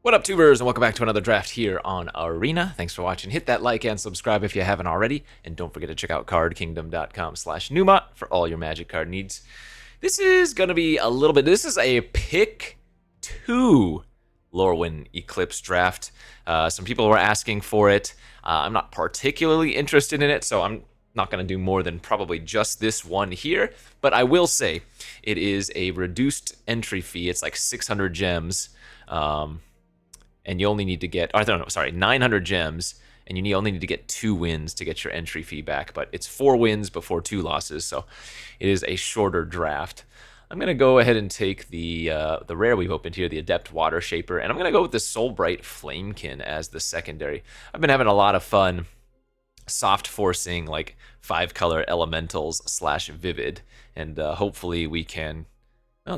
What up, tubers, and welcome back to another draft here on Arena. Thanks for watching. Hit that like and subscribe if you haven't already, and don't forget to check out cardkingdom.com/Numot for all your Magic card needs. This is going to be a little bit... This is a pick 2 Lorwyn Eclipsed draft. Some people were asking for it. I'm not particularly interested in it, so I'm not going to do more than probably just this one here. But I will say it is a reduced entry fee. It's like 600 gems. And you only need to get, 900 gems, and you only need to get 2 wins to get your entry fee back, but it's 4 wins before 2 losses, so it is a shorter draft. I'm going to go ahead and take the rare we've opened here, the Adept Water Shaper, and I'm going to go with the Soulbright Flamekin as the secondary. I've been having a lot of fun soft forcing like 5-color elementals / Vivid, and hopefully we can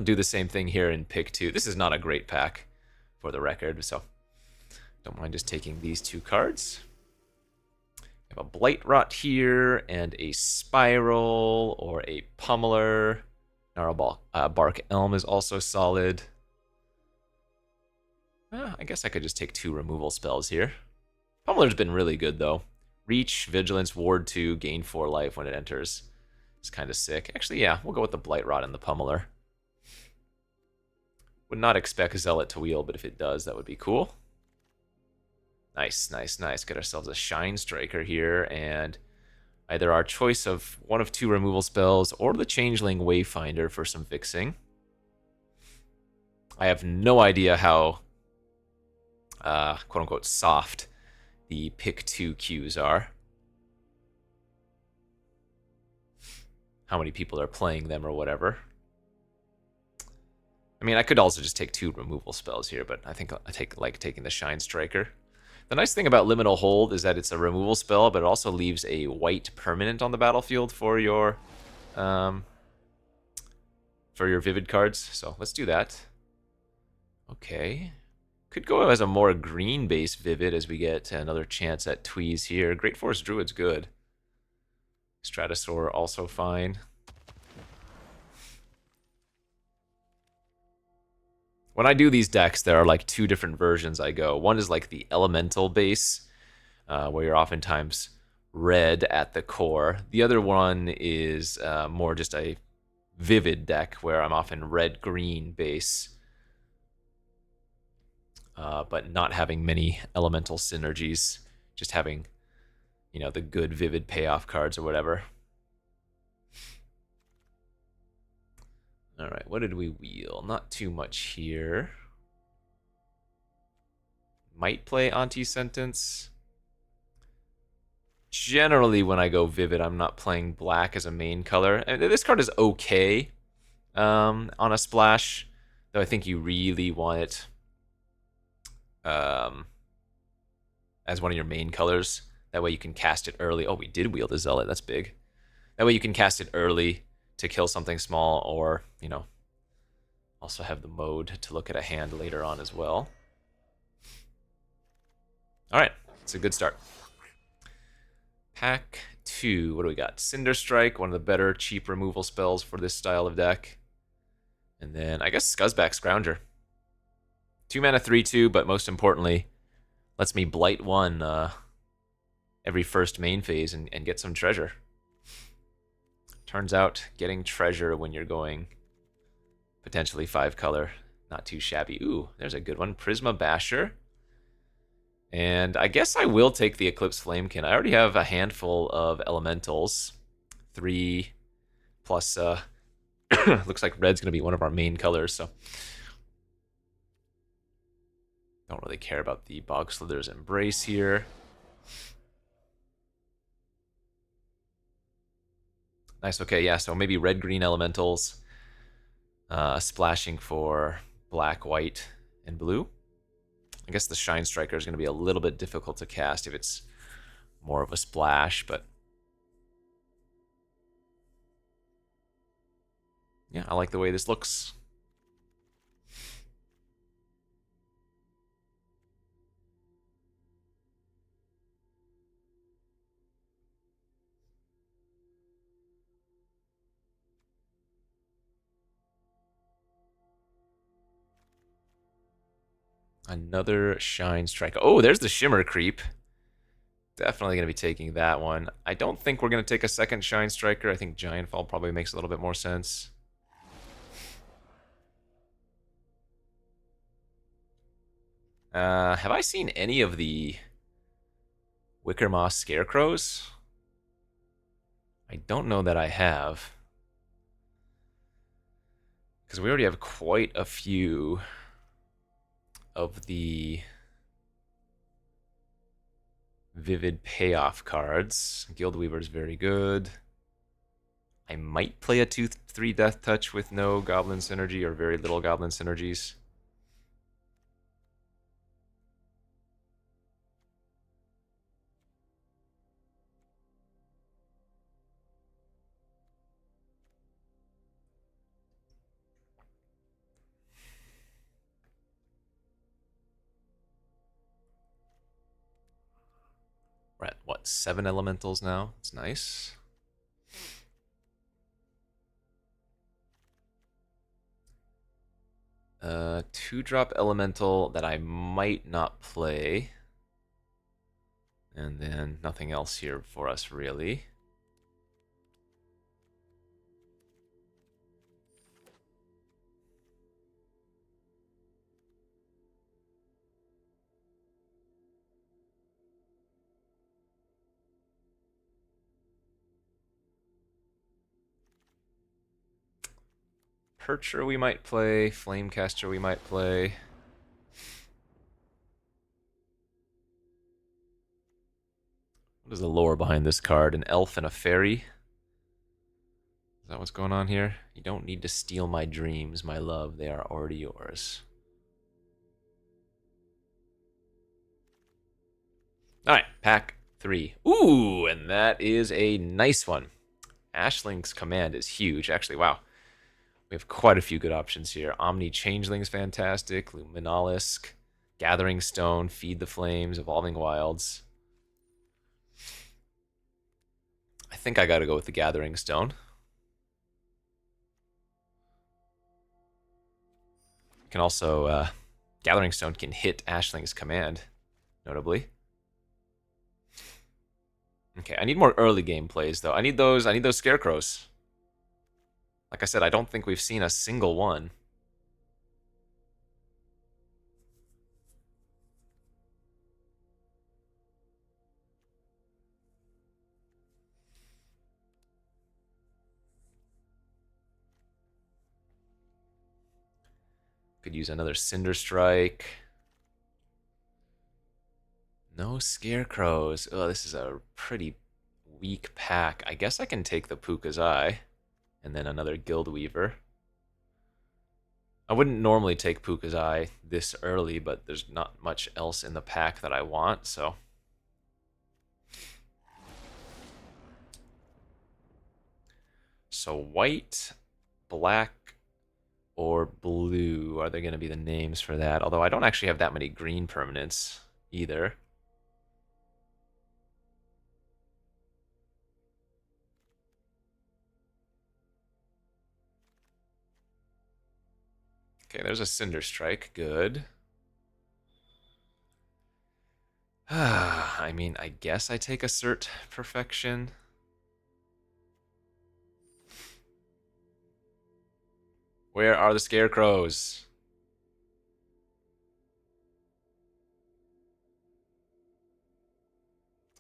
do the same thing here in pick 2. This is not a great pack for the record, so don't mind just taking these 2 cards. We have a Blight Rot here, and a Spiral, or a Pummeler. Bark Elm is also solid. I guess I could just take 2 removal spells here. Pummeler's been really good, though. Reach, Vigilance, Ward 2, gain 4 life when it enters. It's kind of sick. Actually, yeah, we'll go with the Blight Rot and the Pummeler. Would not expect Zealot to wheel, but if it does, that would be cool. Nice, nice, nice. Get ourselves a Shine Striker here, and either our choice of one of 2 removal spells or the Changeling Wayfinder for some fixing. I have no idea how, quote-unquote, soft the pick 2 queues are. How many people are playing them or whatever. I mean, I could also just take 2 removal spells here, but I think I like taking the Shine Striker. The nice thing about Liminal Hold is that it's a removal spell, but it also leaves a white permanent on the battlefield for your Vivid cards. So let's do that. Okay. Could go as a more green-based Vivid as we get another chance at Tweeze here. Great Force Druid's good. Stratosaur also fine. When I do these decks, there are like 2 different versions I go. One is like the elemental base, where you're oftentimes red at the core. The other one is more just a Vivid deck, where I'm often red-green base, but not having many elemental synergies. Just having, you know, the good Vivid payoff cards or whatever. Alright, what did we wheel? Not too much here. Might play Anti-Sentence. Generally, when I go Vivid, I'm not playing black as a main color. And this card is okay on a splash, though I think you really want it as one of your main colors. That way you can cast it early. Oh, we did wheel the Zealot. That's big. That way you can cast it early to kill something small, or, you know, also have the mode to look at a hand later on as well. Alright, it's a good start. Pack 2, what do we got? Cinder Strike, one of the better cheap removal spells for this style of deck. And then, I guess, Scuzzback Scrounger. 2 mana 3/2, but most importantly, lets me blight 1 every first main phase and get some treasure. Turns out getting treasure when you're going potentially 5-color, not too shabby. Ooh, there's a good one. Prisma Basher. And I guess I will take the Eclipse Flamekin. I already have a handful of elementals. 3 plus, looks like red's going to be one of our main colors, so don't really care about the Bog Slither's Embrace here. Nice, okay, yeah, so maybe red-green elementals, splashing for black, white, and blue. I guess the Shine Striker is going to be a little bit difficult to cast if it's more of a splash, but yeah, I like the way this looks. Another Shine Strike. Oh, there's the Shimmer Creep. Definitely going to be taking that one. I don't think we're going to take a second Shine Striker. I think Giant Fall probably makes a little bit more sense. Have I seen any of the Wicker Moss Scarecrows? I don't know that I have. Because we already have quite a few of the Vivid Payoff cards. Guildweaver's very good. I might play a 2/3 Death Touch with no Goblin Synergy or very little Goblin Synergies. We're at, what, 7 elementals now? It's nice. Two-drop elemental that I might not play. And then nothing else here for us, really. Percher we might play. Flamecaster we might play. What is the lore behind this card? An elf and a fairy? Is that what's going on here? You don't need to steal my dreams, my love. They are already yours. Alright, pack 3. Ooh, and that is a nice one. Ashlink's Command is huge. Actually, wow. We have quite a few good options here. Omni Changeling's fantastic. Luminalisk, Gathering Stone, Feed the Flames, Evolving Wilds. I think I gotta go with the Gathering Stone. You can also, Gathering Stone can hit Ashling's Command, notably. Okay, I need more early game plays, though. I need those Scarecrows. Like I said, I don't think we've seen a single one. Could use another Cinder Strike. No Scarecrows. Oh, this is a pretty weak pack. I guess I can take the Puka's Eye. And then another Guildweaver. I wouldn't normally take Puka's Eye this early, but there's not much else in the pack that I want, so... So white, black, or blue are they going to be the names for that? Although I don't actually have that many green permanents either. Okay, there's a Cinder Strike. Good. I mean, I guess I take Assert Perfection. Where are the Scarecrows?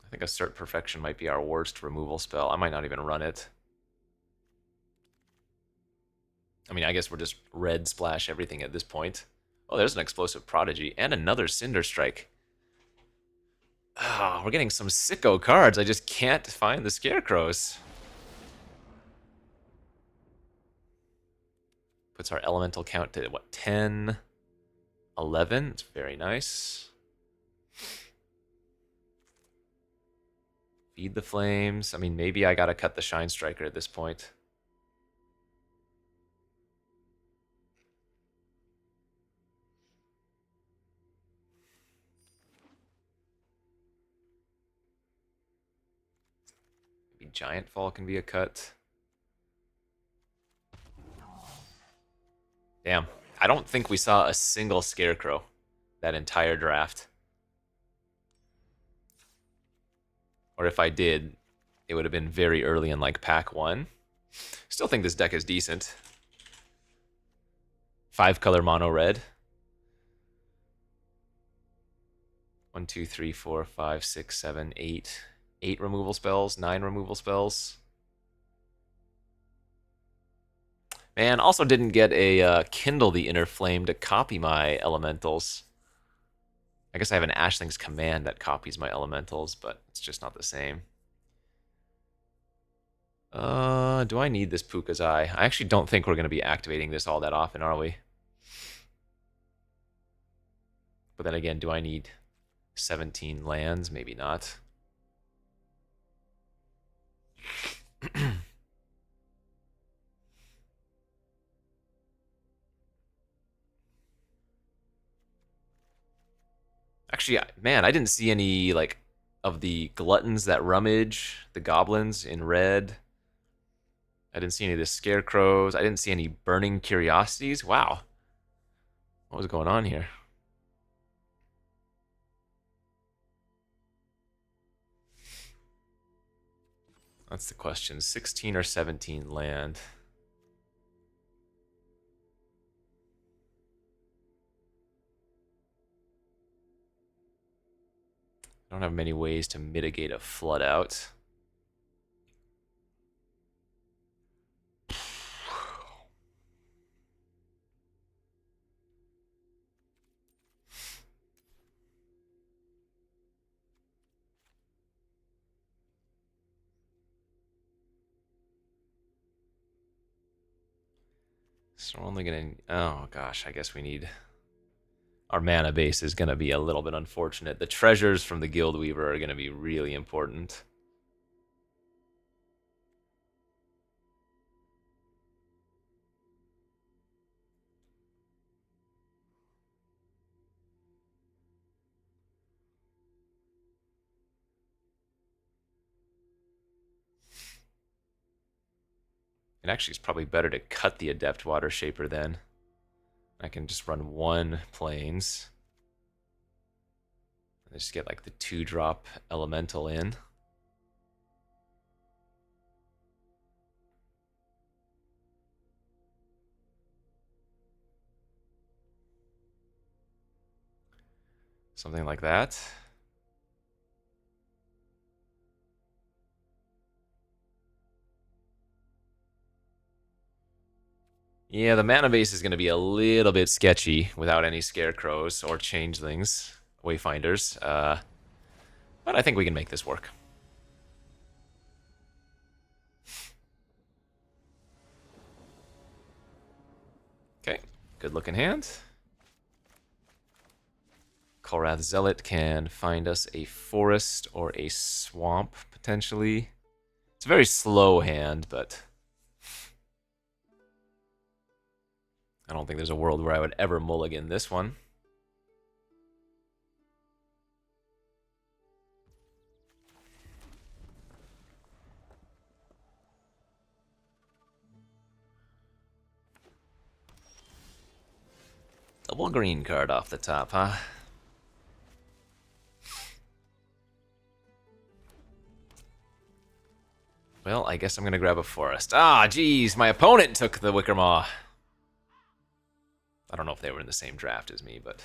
I think Assert Perfection might be our worst removal spell. I might not even run it. I mean, I guess we're just red splash everything at this point. Oh, there's an Explosive Prodigy and another Cinder Strike. Oh, we're getting some sicko cards. I just can't find the Scarecrows. Puts our elemental count to, what, 10, 11? It's very nice. Feed the Flames. I mean, maybe I gotta cut the Shine Striker at this point. Maybe Giant Fall can be a cut. Damn. I don't think we saw a single Scarecrow. that entire draft. Or if I did, it would have been very early in like pack 1. Still think this deck is decent. 5-color mono red. 1, 2, 3, 4, 5, 6, 7, 8. 8 removal spells, 9 removal spells. Man, also didn't get a Kindle the Inner Flame to copy my elementals. I guess I have an Ashling's Command that copies my elementals, but it's just not the same. Do I need this Puka's Eye? I actually don't think we're going to be activating this all that often, are we? But then again, do I need 17 lands? Maybe not. Actually, man, I didn't see any, like, of the gluttons that rummage, the goblins in red. I didn't see any of the scarecrows. I didn't see any burning curiosities. Wow. What was going on here? That's the question. 16 or 17 land. I don't have many ways to mitigate a flood out. So we're only gonna, oh gosh, I guess we need, our mana base is gonna be a little bit unfortunate. The treasures from the Guild Weaver are gonna be really important. It actually is probably better to cut the Adept Water Shaper then. I can just run 1 plains. And just get like the 2-drop elemental in. Something like that. Yeah, the mana base is going to be a little bit sketchy without any scarecrows or changelings, wayfinders. But I think we can make this work. Okay, good looking hand. Kolrath Zealot can find us a forest or a swamp, potentially. It's a very slow hand, but I don't think there's a world where I would ever mulligan this one. Double green card off the top, huh? Well, I guess I'm gonna grab a forest. Ah, geez, my opponent took the Wickermaw. I don't know if they were in the same draft as me, but...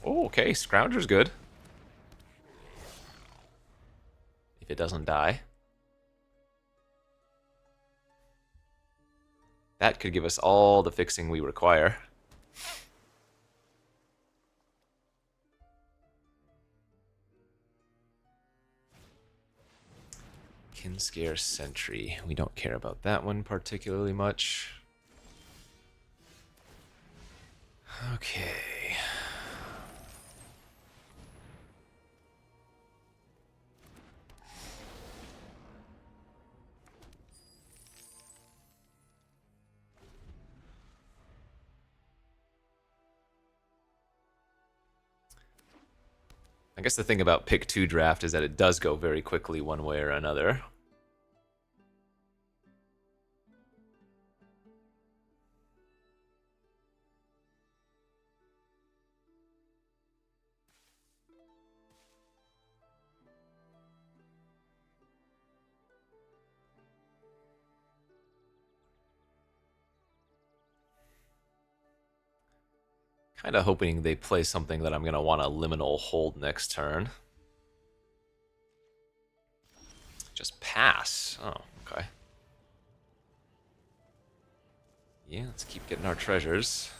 Oh, okay, Scrounger's good. If it doesn't die. That could give us all the fixing we require. Kinscare Sentry. We don't care about that one particularly much. Okay. I guess the thing about pick 2 draft is that it does go very quickly one way or another. Kind of hoping they play something that I'm going to want to liminal hold next turn. Just pass. Oh, okay. Yeah, let's keep getting our treasures.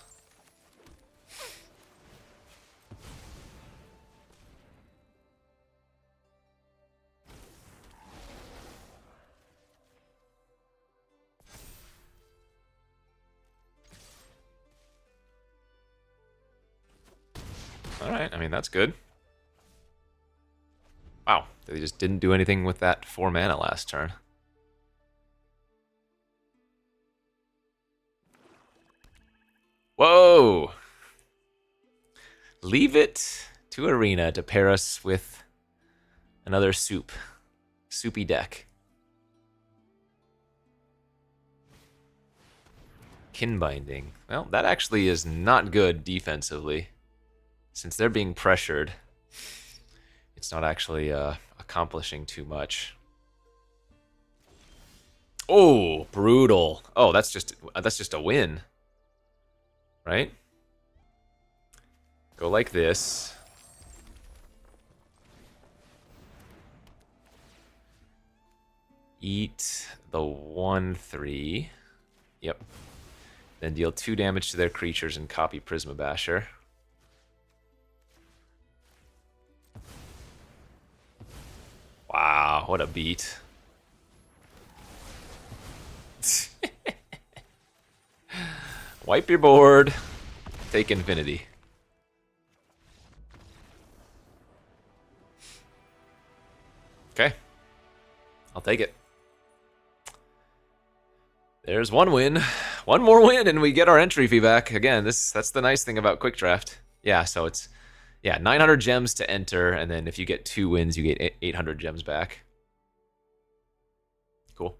Alright, I mean, that's good. Wow, they just didn't do anything with that 4 mana last turn. Whoa! Leave it to Arena to pair us with another soupy deck. Kin binding. Well, that actually is not good defensively. Since they're being pressured, it's not actually accomplishing too much. Oh, brutal. Oh, that's just a win. Right? Go like this. Eat the 1/3. Yep. Then deal 2 damage to their creatures and copy Prisma Basher. Wow, what a beat. Wipe your board. Take infinity. Okay. I'll take it. There's one win. One more win and we get our entry fee back. Again, that's the nice thing about Quick Draft. Yeah, so it's 900 gems to enter, and then if you get 2 wins, you get 800 gems back. Cool.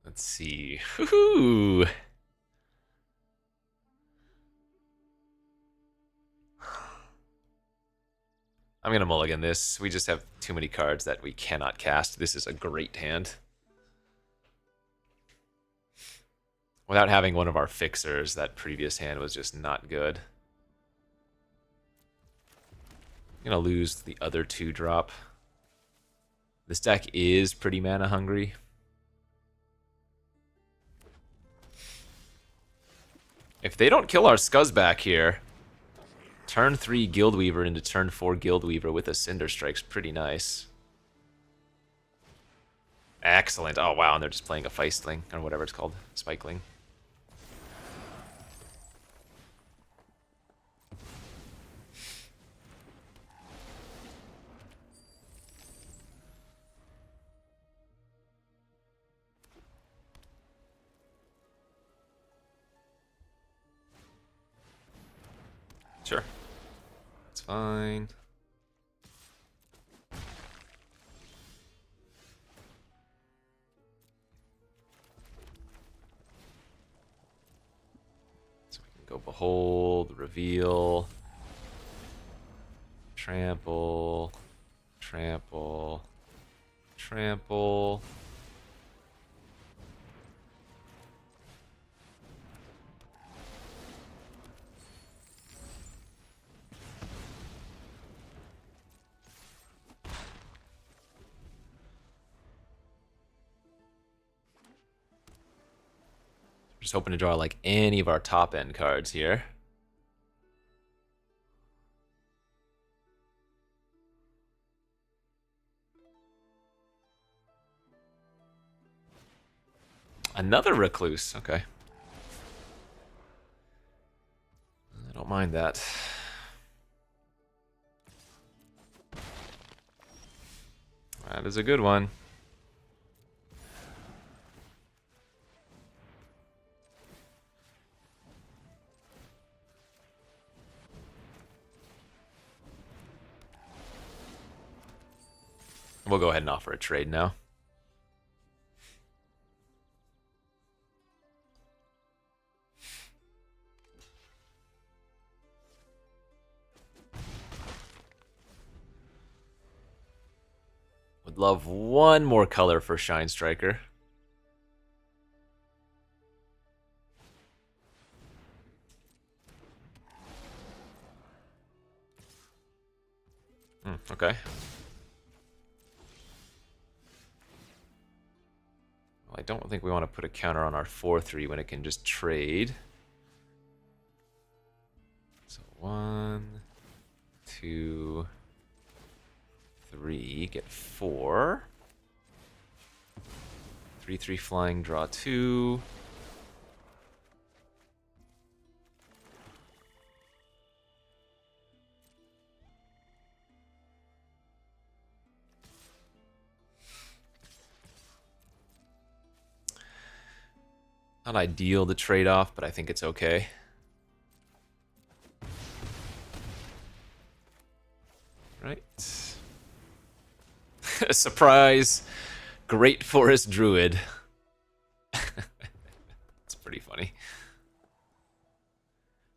Let's see. Woohoo! I'm gonna mulligan this. We just have too many cards that we cannot cast. This is a great hand. Without having one of our fixers, that previous hand was just not good. I'm gonna lose the other 2-drop. This deck is pretty mana hungry. If they don't kill our Scuzzback here, turn 3 Guildweaver into turn 4 Guildweaver with a Cinder Strike's pretty nice. Excellent. Oh, wow, and they're just playing a Feistling, or whatever it's called. Spikeling. Sure. It's fine. So we can go Behold, Reveal, Trample, Trample, Trample. Just hoping to draw like any of our top end cards here. Another Recluse, okay. I don't mind that. That is a good one. We'll go ahead and offer a trade now. Would love one more color for Shine Striker. Okay. Well, I don't think we want to put a counter on our 4/3 when it can just trade. So 1, 2, 3, get 4. 3/3 flying, draw 2. Not ideal the trade-off, but I think it's okay. Right. Surprise! Great Forest Druid. It's pretty funny.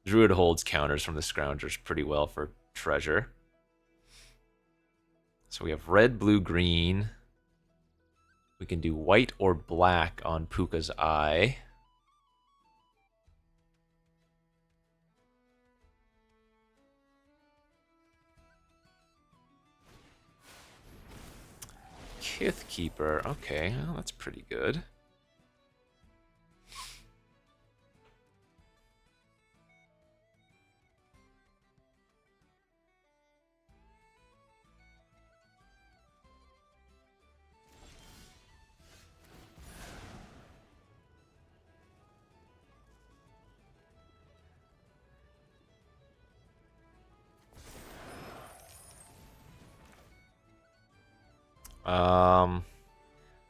Druid holds counters from the Scroungers pretty well for treasure. So we have red, blue, green. We can do white or black on Puka's Eye. Kithkeeper. Okay, well, that's pretty good.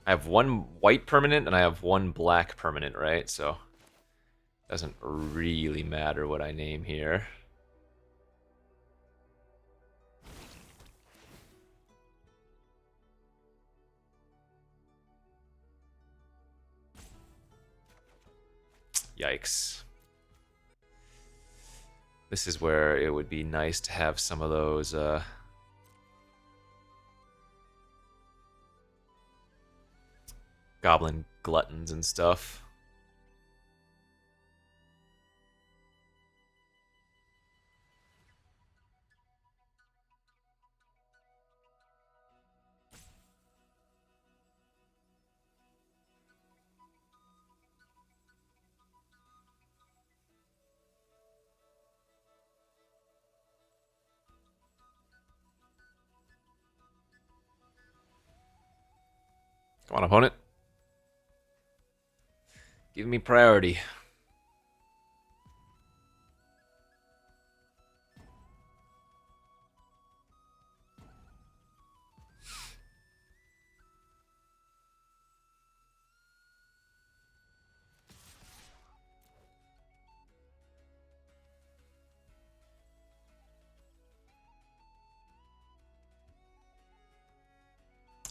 I have one white permanent and I have one black permanent, right? So doesn't really matter what I name here. Yikes. This is where it would be nice to have some of those goblin gluttons and stuff. Come on, opponent. Give me priority.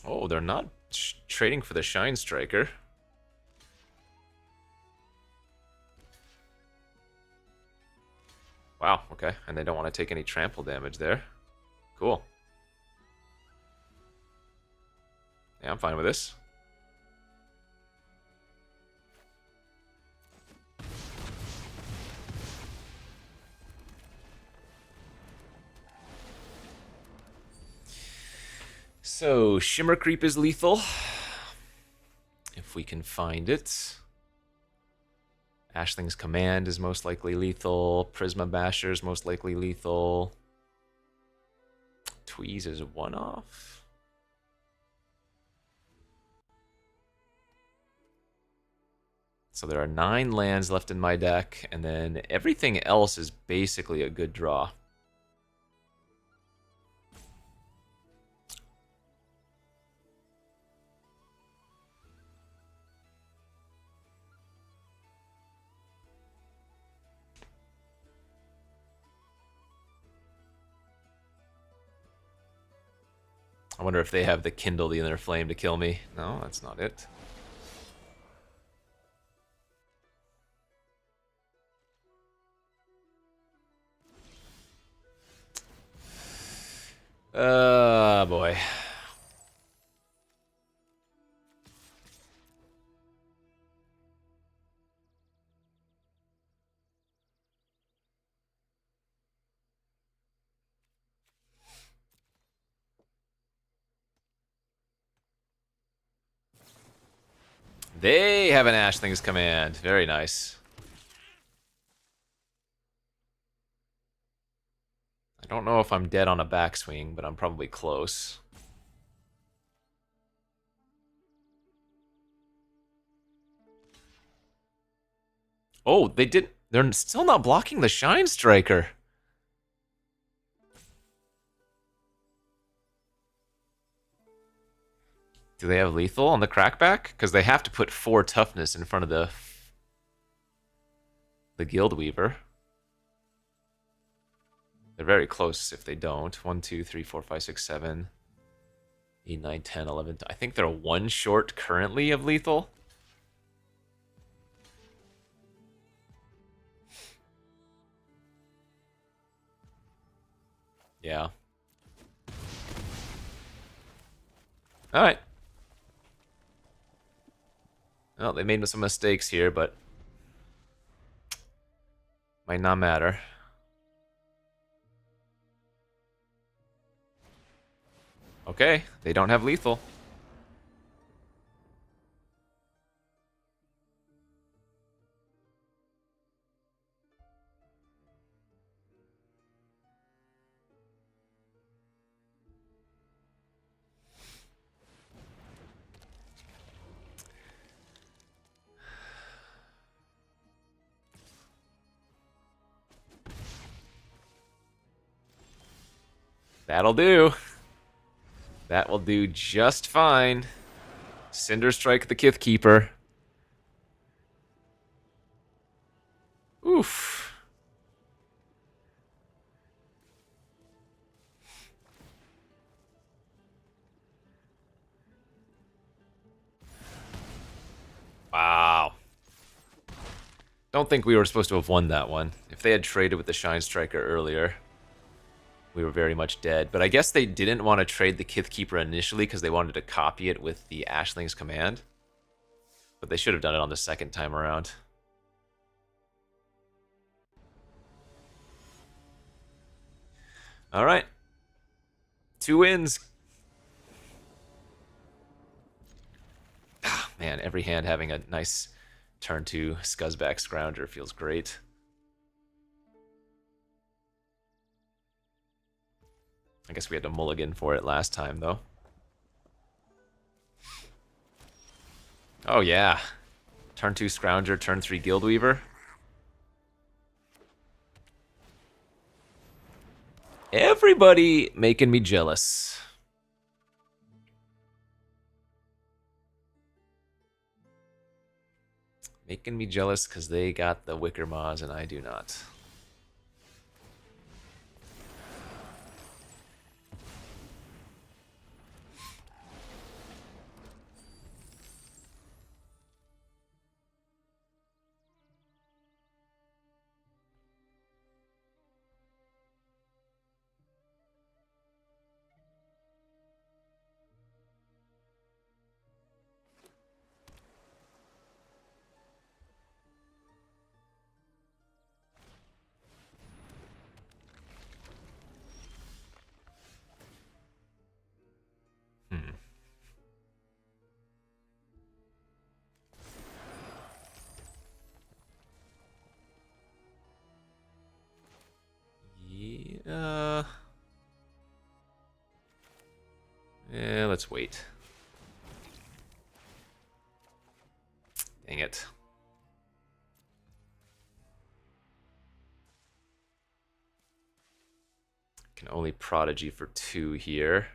Oh, they're not trading for the Shine Striker. Wow, okay. And they don't want to take any trample damage there. Cool. Yeah, I'm fine with this. So, Shimmer Creep is lethal. If we can find it. Ashling's Command is most likely lethal. Prisma Basher is most likely lethal. Tweeze is one-off. So there are 9 lands left in my deck, and then everything else is basically a good draw. I wonder if they have the Kindle the Inner Flame to kill me. No, that's not it. Boy. They have an Ashling's Command. Very nice. I don't know if I'm dead on a backswing, but I'm probably close. Oh, they did. They're still not blocking the Shine Striker. Do they have lethal on the crackback? Because they have to put 4 toughness in front of the Guild Weaver. They're very close if they don't. 1, 2, 3, 4, 5, 6, 7, 8, 9, 10, 11. I think they're 1 short currently of lethal. Yeah. Alright. Well, they made some mistakes here, but might not matter. Okay, they don't have lethal. That'll do. That will do just fine. Cinder Strike the Kith Keeper. Oof. Wow. Don't think we were supposed to have won that one. If they had traded with the Shine Striker earlier, we were very much dead. But I guess they didn't want to trade the Kith Keeper initially because they wanted to copy it with the Ashling's Command. But they should have done it on the second time around. All right. 2 wins. Ah, man, every hand having a nice turn 2 Scuzzback Scrounger feels great. I guess we had to mulligan for it last time, though. Oh, yeah. Turn 2 Scrounger, turn 3 Guildweaver. Everybody making me jealous. Making me jealous because they got the Wicker Maws and I do not. Yeah, let's wait. Dang it. Can only Prodigy for 2 here.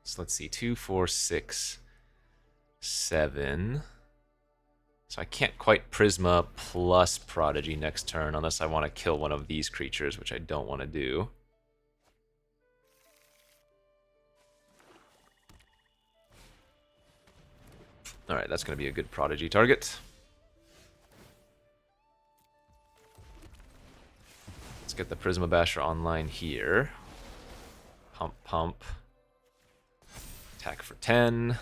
So let's see, 2, 4, 6, 7. So I can't quite Prisma plus Prodigy next turn unless I want to kill one of these creatures, which I don't want to do. Alright, that's going to be a good Prodigy target. Let's get the Prisma Basher online here. Pump, pump. Attack for 10.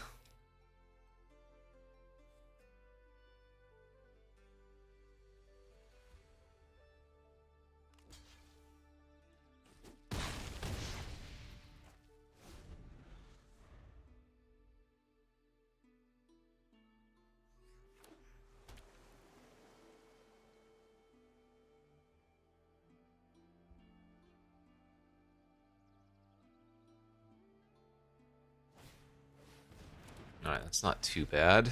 Alright, that's not too bad.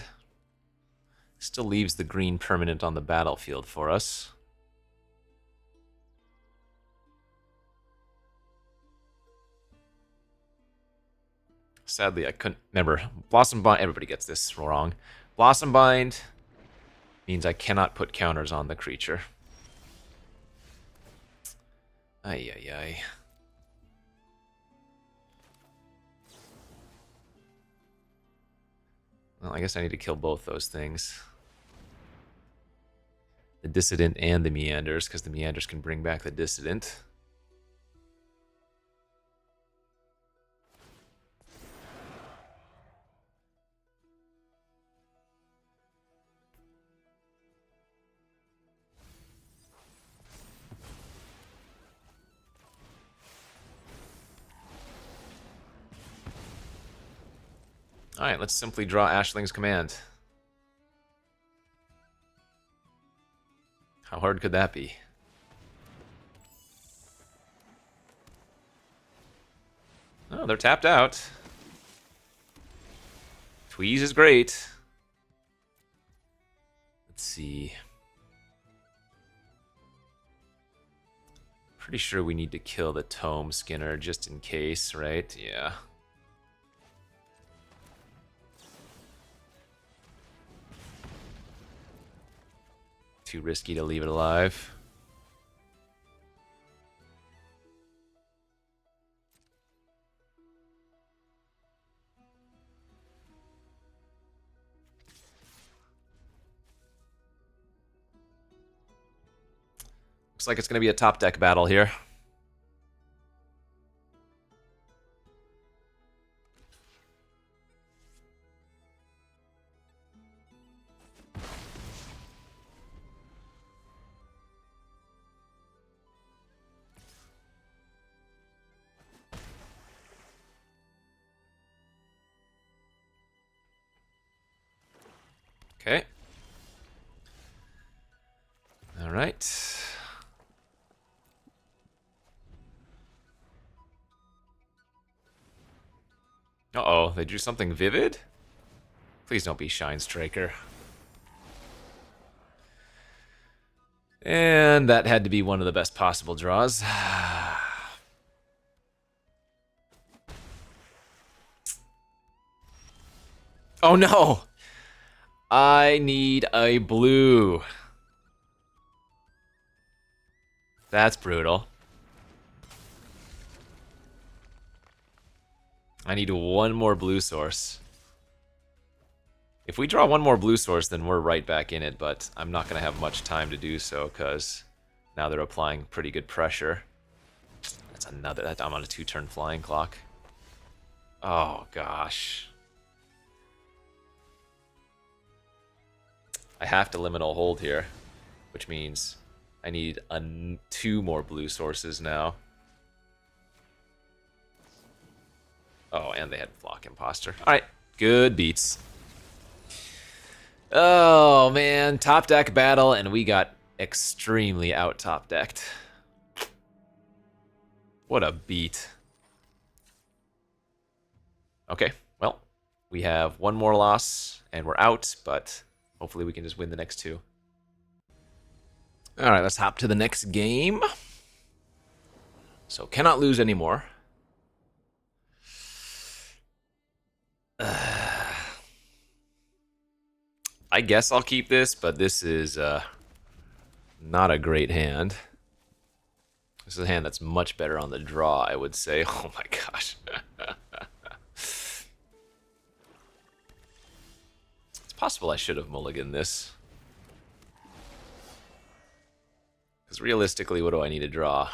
Still leaves the green permanent on the battlefield for us. Sadly, I couldn't remember. Blossom Bind, everybody gets this wrong. Blossom Bind means I cannot put counters on the creature. Ay, ay, ay. Well, I guess I need to kill both those things. The Dissident and the Meanders, because the Meanders can bring back the Dissident. Alright, let's simply draw Ashling's Command. How hard could that be? Oh, they're tapped out. Tweeze is great. Let's see. Pretty sure we need to kill the Tome Skinner just in case, right? Yeah. Too risky to leave it alive. Looks like it's going to be a top deck battle here. Okay. All right. Uh-oh, they drew something vivid? Please don't be Shine Striker. And that had to be one of the best possible draws. Oh no! I need a blue. That's brutal. I need one more blue source. If we draw one more blue source, then we're right back in it, but I'm not going to have much time to do so, because now they're applying pretty good pressure. That's another... I'm on a 2-turn flying clock. Oh, gosh. I have to liminal hold here, which means I need 2 more blue sources now. Oh, and they had Flock Imposter. Alright, good beats. Oh, man, top deck battle, and we got extremely out top decked. What a beat. Okay, well, we have one more loss, and we're out, but hopefully we can just win the next 2. Alright, let's hop to the next game. So, cannot lose anymore. I guess I'll keep this, but this is not a great hand. This is a hand that's much better on the draw, I would say. Oh my gosh. It's possible I should have mulliganed this. Because realistically, what do I need to draw?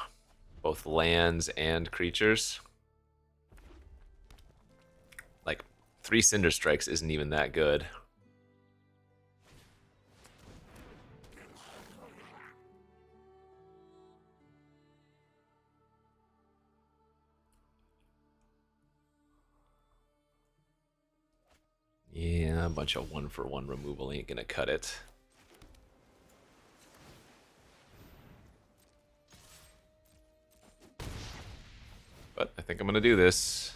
Both lands and creatures? Like, 3 Cinder Strikes isn't even that good. Yeah, a bunch of 1-for-1 removal ain't gonna cut it. But I think I'm gonna do this.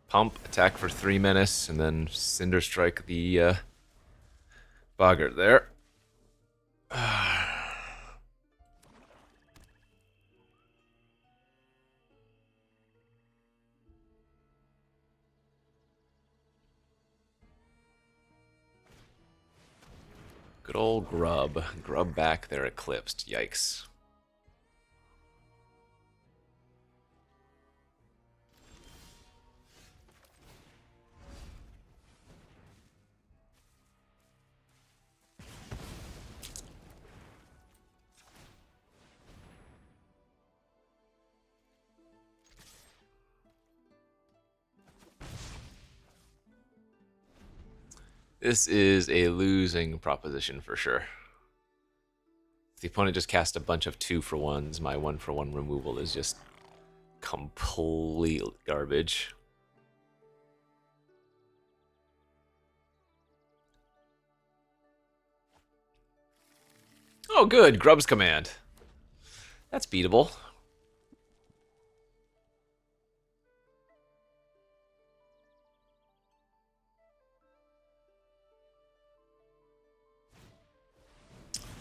Pump, attack for 3 menace, and then Cinder Strike the boggart there. Good old Grub. Grub back there, Eclipsed. Yikes. This is a losing proposition for sure. If the opponent just cast a bunch of 2-for-1s, my 1-for-1 removal is just complete garbage. Oh, good. Grub's Command. That's beatable.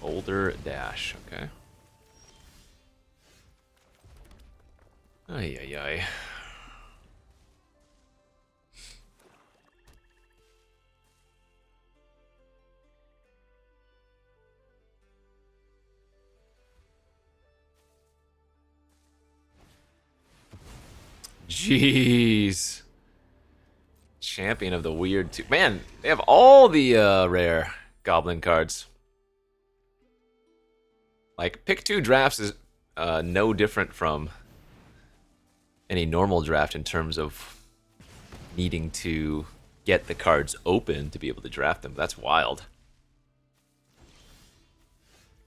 Boulder Dash. Okay. Ay, ay, ay. Jeez. Champion of the Weird too. Man, they have all the rare goblin cards. Like, pick 2 drafts is no different from any normal draft in terms of needing to get the cards open to be able to draft them. That's wild.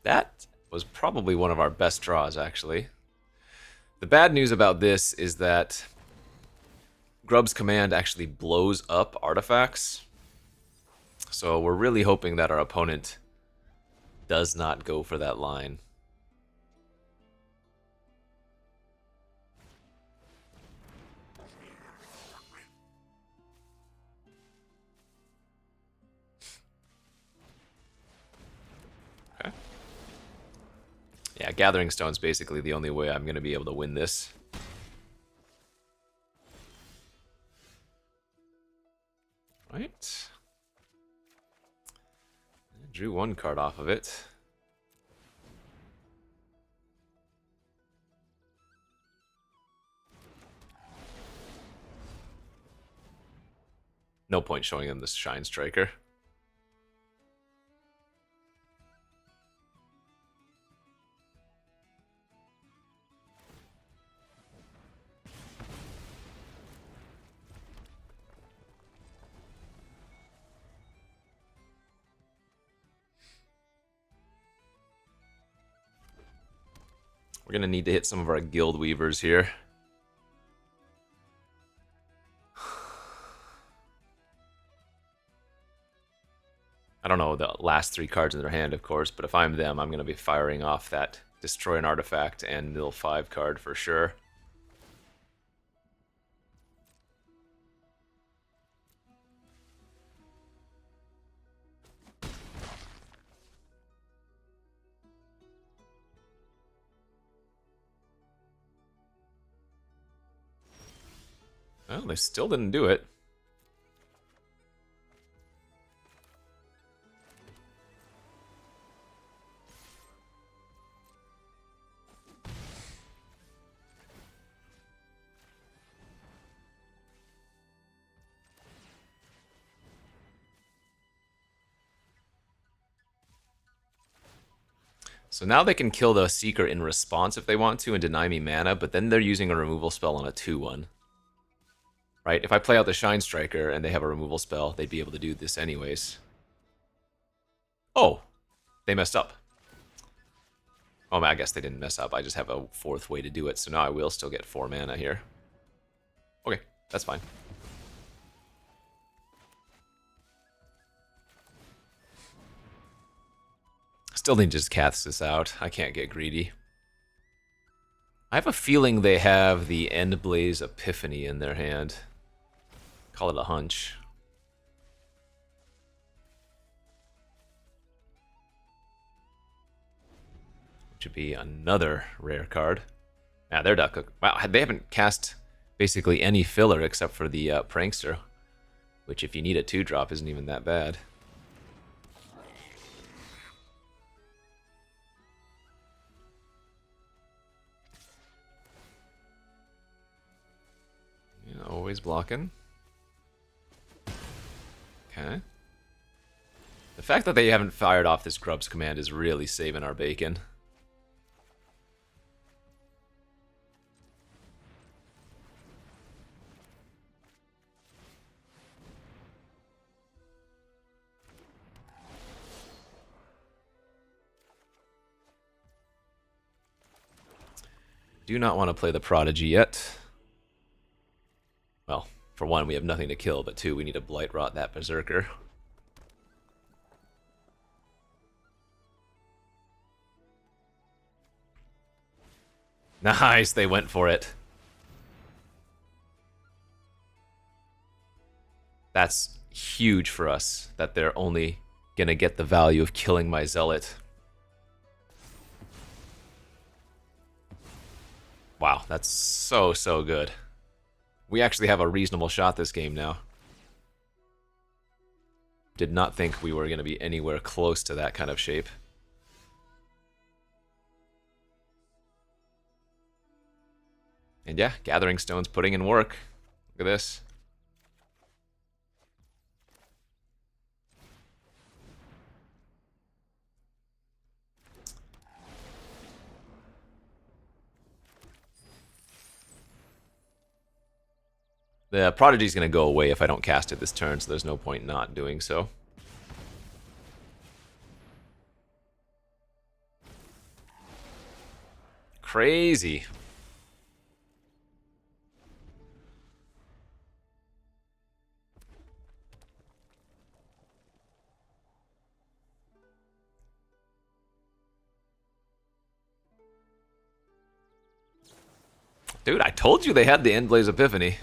That was probably one of our best draws, actually. The bad news about this is that Grub's Command actually blows up artifacts. So we're really hoping that our opponent does not go for that line. Okay. Yeah, Gathering Stone's basically the only way I'm going to be able to win this. Right. Drew 1 card off of it. No point showing him this Shine Striker. We're going to need to hit some of our Guild Weavers here. I don't know the last 3 cards in their hand, of course, but if I'm them, I'm going to be firing off that Destroy an Artifact and Mill 5 card for sure. Well, they still didn't do it. So now they can kill the Seeker in response if they want to and deny me mana, but then they're using a removal spell on a 2-1. right? If I play out the Shine Striker and they have a removal spell, they'd be able to do this anyways. Oh, they messed up. Oh, I guess they didn't mess up. I just have a fourth way to do it, so now I will still get 4 mana here. Okay, that's fine. Still need to just cast this out. I can't get greedy. I have a feeling they have the Endblaze Epiphany in their hand. Call it a hunch. Which would be another rare card. Yeah, they're duck. Wow, they haven't cast basically any filler except for the Prankster, which if you need a 2-drop isn't even that bad. Yeah, always blocking. Okay. The fact that they haven't fired off this Grubs command is really saving our bacon. Do not want to play the Prodigy yet. Well, for one, we have nothing to kill, but two, we need to Blight Rot that Berserker. Nice, they went for it. That's huge for us, that they're only gonna get the value of killing my Zealot. Wow, that's so, so good. We actually have a reasonable shot this game now. Did not think we were going to be anywhere close to that kind of shape. And yeah, Gathering Stone's putting in work. Look at this. The Prodigy's going to go away if I don't cast it this turn, so there's no point not doing so. Crazy. Dude, I told you they had the Endblaze Epiphany.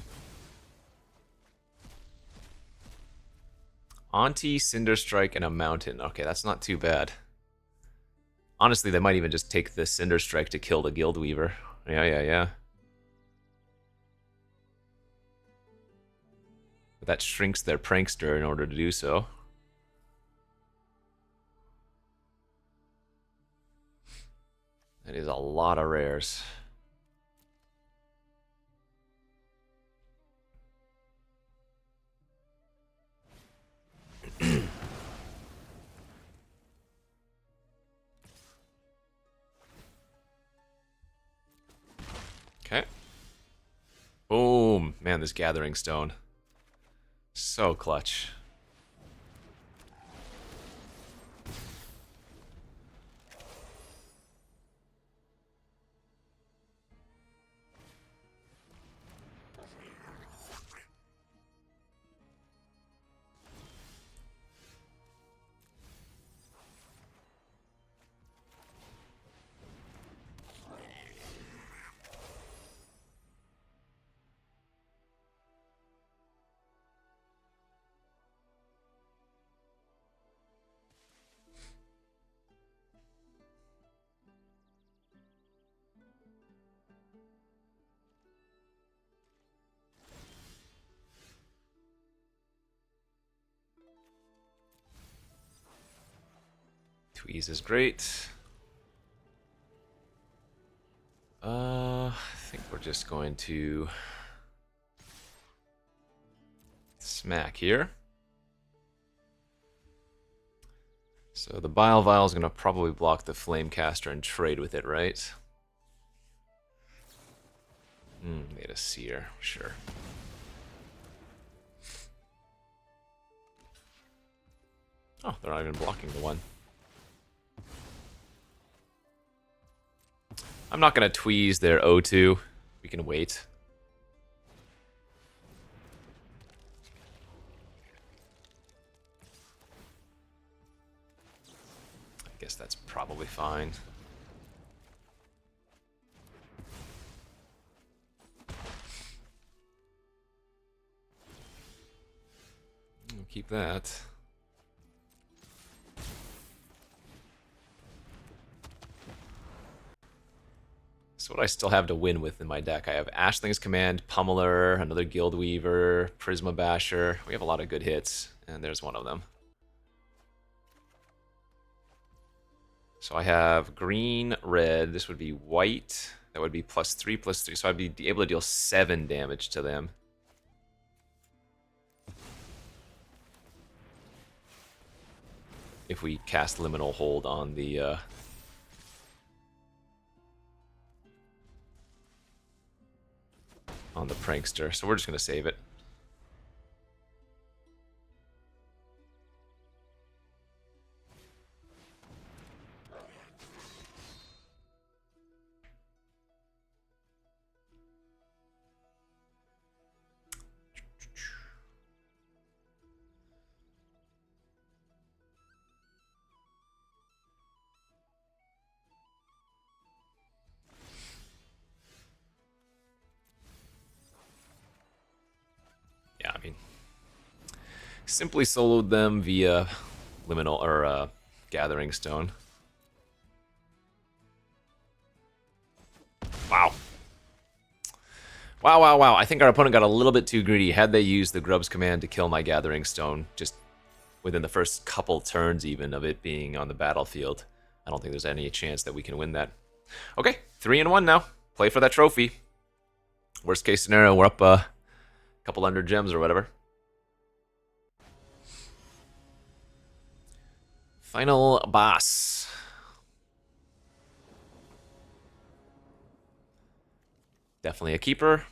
Auntie, Cinder Strike, and a Mountain. Okay, that's not too bad. Honestly, they might even just take the Cinder Strike to kill the Guildweaver. Yeah. But that shrinks their Prankster in order to do so. That is a lot of rares. Okay. Boom. Man, this Gathering Stone. So clutch. Tweeze is great. I think we're just going to smack here. So the Bile Vial is going to probably block the Flamecaster and trade with it, right? Made a Seer, sure. Oh, they're not even blocking the one. I'm not going to tweeze their O2. We can wait. I guess that's probably fine. We'll keep that. So what I still have to win with in my deck, I have Ashling's Command, Pummeler, another Guild Weaver, Prisma Basher. We have a lot of good hits, and there's one of them. So I have green, red. This would be white. That would be +3/+3. So I'd be able to deal 7 damage to them. If we cast Liminal Hold on the prankster. So we're just gonna save it. Yeah, I mean, simply soloed them via Liminal or Gathering Stone. Wow. Wow, wow, wow. I think our opponent got a little bit too greedy. Had they used the Grub's command to kill my Gathering Stone, just within the first couple turns even of it being on the battlefield, I don't think there's any chance that we can win that. Okay, 3-1 now. Play for that trophy. Worst case scenario, we're up a couple hundred gems or whatever. Final boss. Definitely a keeper.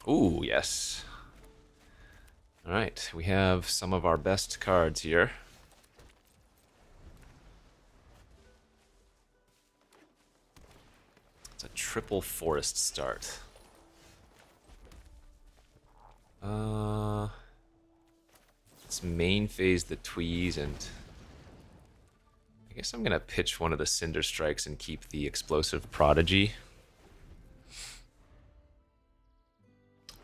Ooh, yes. Alright, we have some of our best cards here. It's a triple forest start. Let's main phase the Tweeze, and I guess I'm gonna pitch one of the Cinder Strikes and keep the Explosive Prodigy.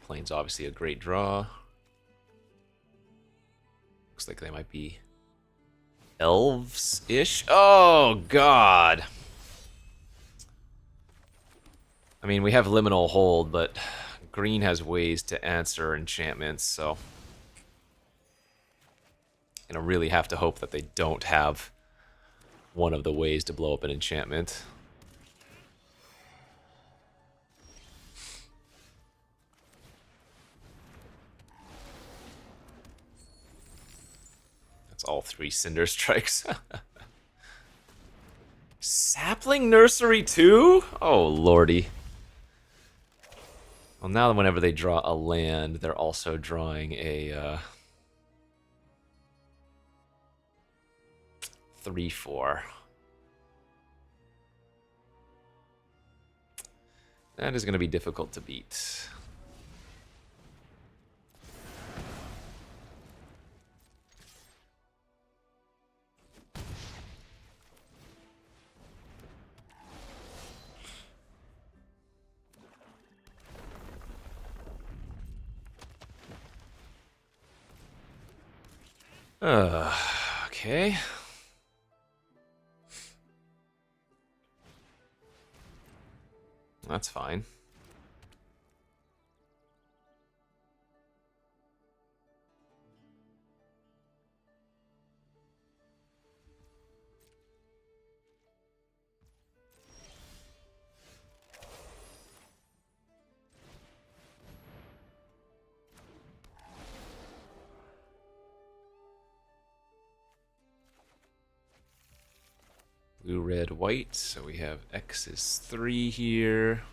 Plane's obviously a great draw. Looks like they might be elves-ish. Oh, God. I mean, we have Liminal Hold, but green has ways to answer enchantments, so I'm gonna really have to hope that they don't have one of the ways to blow up an enchantment. That's all 3 Cinder Strikes. Sapling Nursery too? Oh, lordy. Well, now whenever they draw a land, they're also drawing a 3/4. That is going to be difficult to beat. Okay. That's fine. Blue, red, white. So we have X is 3 here.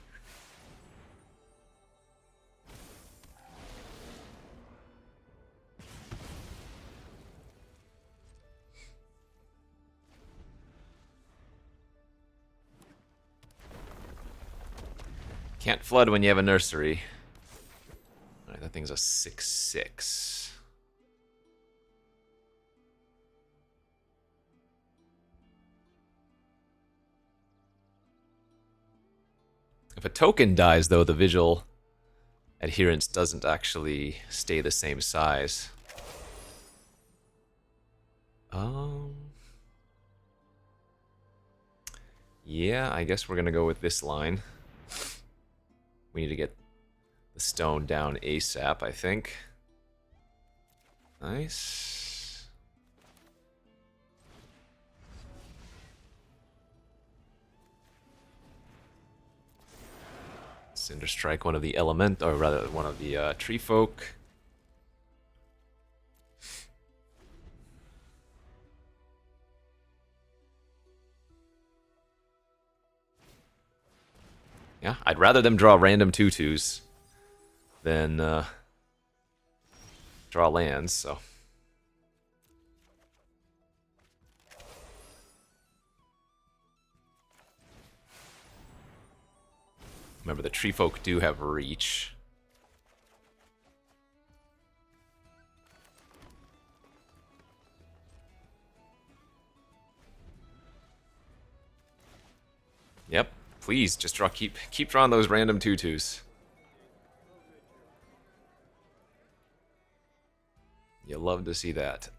Can't flood when you have a nursery. Alright, that thing's a 6/6. If a token dies, though, the visual adherence doesn't actually stay the same size. Yeah, I guess we're gonna go with this line. We need to get the stone down ASAP, I think. Nice. Cinder Strike one of the element, or rather one of the tree folk. Yeah, I'd rather them draw random 2/2s than draw lands, so. Remember, the tree folk do have reach. Yep, please just draw. Keep drawing those random 2/2s. You love to see that.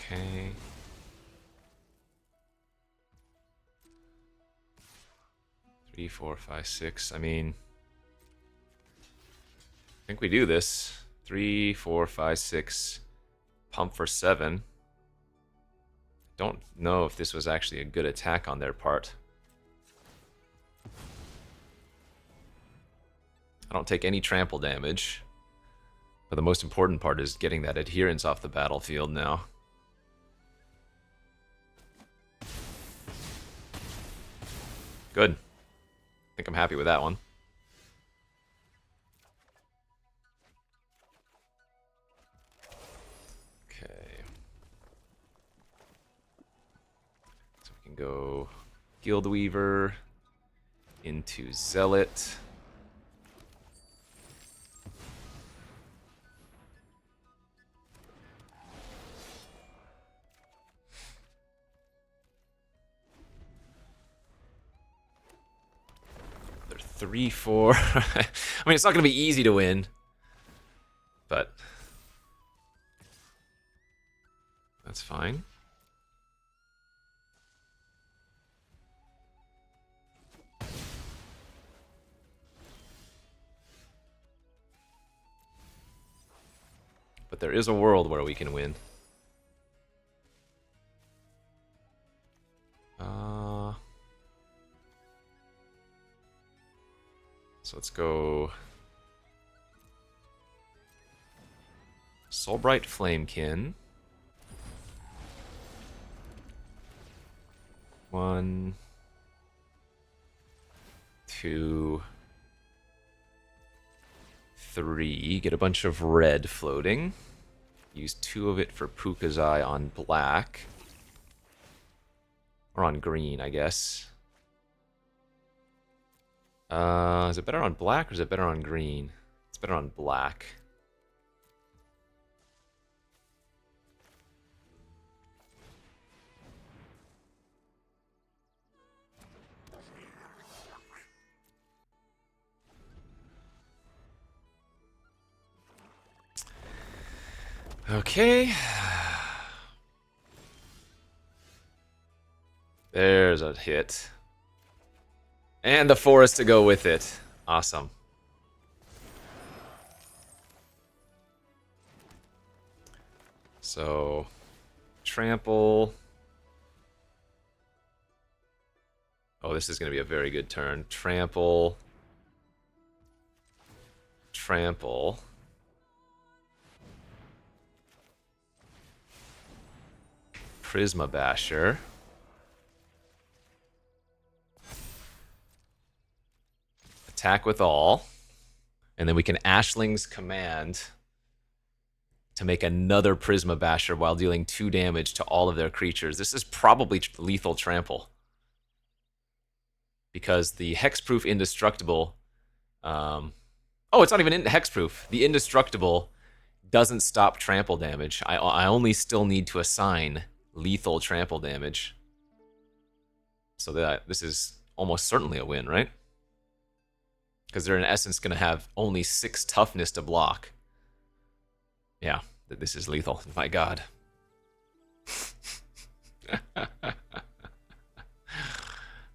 Okay. 3, 4, 5, 6. I mean, I think we do this. 3, 4, 5, 6. Pump for 7. Don't know if this was actually a good attack on their part. I don't take any trample damage. But the most important part is getting that adherence off the battlefield now. Good. I think I'm happy with that one. Okay. So we can go Guildweaver into Zealot. They're 3, 4. I mean, it's not going to be easy to win, but that's fine. But there is a world where we can win. So let's go Soulbright Flamekin. 1, 2, 3. Get a bunch of red floating. Use 2 of it for Puka's Eye on black. Or on green, I guess. Is it better on black or is it better on green? It's better on black. Okay. There's a hit. And the forest to go with it. Awesome. So, trample. Oh, this is going to be a very good turn. Trample. Trample. Prisma Basher. attack with all. And then we can Ashling's Command to make another Prisma Basher while dealing 2 damage to all of their creatures. This is probably lethal trample. Because the Hexproof Indestructible... oh, it's not even Hexproof. The Indestructible doesn't stop trample damage. I only still need to assign lethal trample damage. So this is almost certainly a win, right? Because they're in essence going to have only 6 toughness to block. Yeah, this is lethal. My god.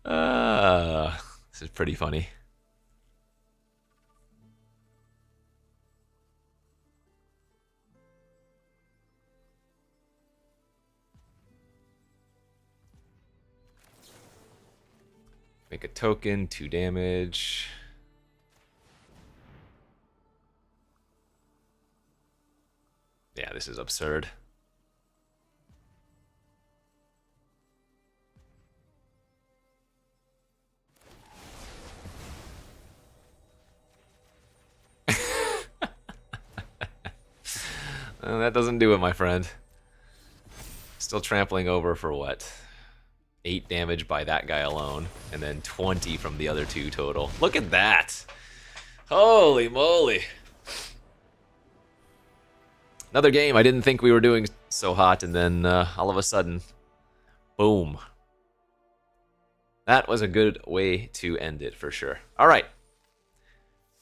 This is pretty funny. Make a token, 2 damage. Yeah, this is absurd. That doesn't do it, my friend. Still trampling over for what? 8 damage by that guy alone, and then 20 from the other 2 total. Look at that! Holy moly! Another game. I didn't think we were doing so hot, and then all of a sudden, boom. That was a good way to end it for sure. All right.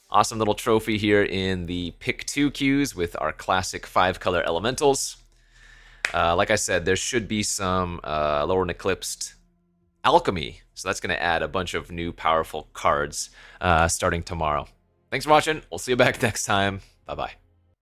Awesome little trophy here in the pick 2 queues with our classic 5-color elementals. Like I said, there should be some Lorwyn Eclipsed alchemy, so that's going to add a bunch of new powerful cards starting tomorrow. Thanks for watching. We'll see you back next time. Bye-bye.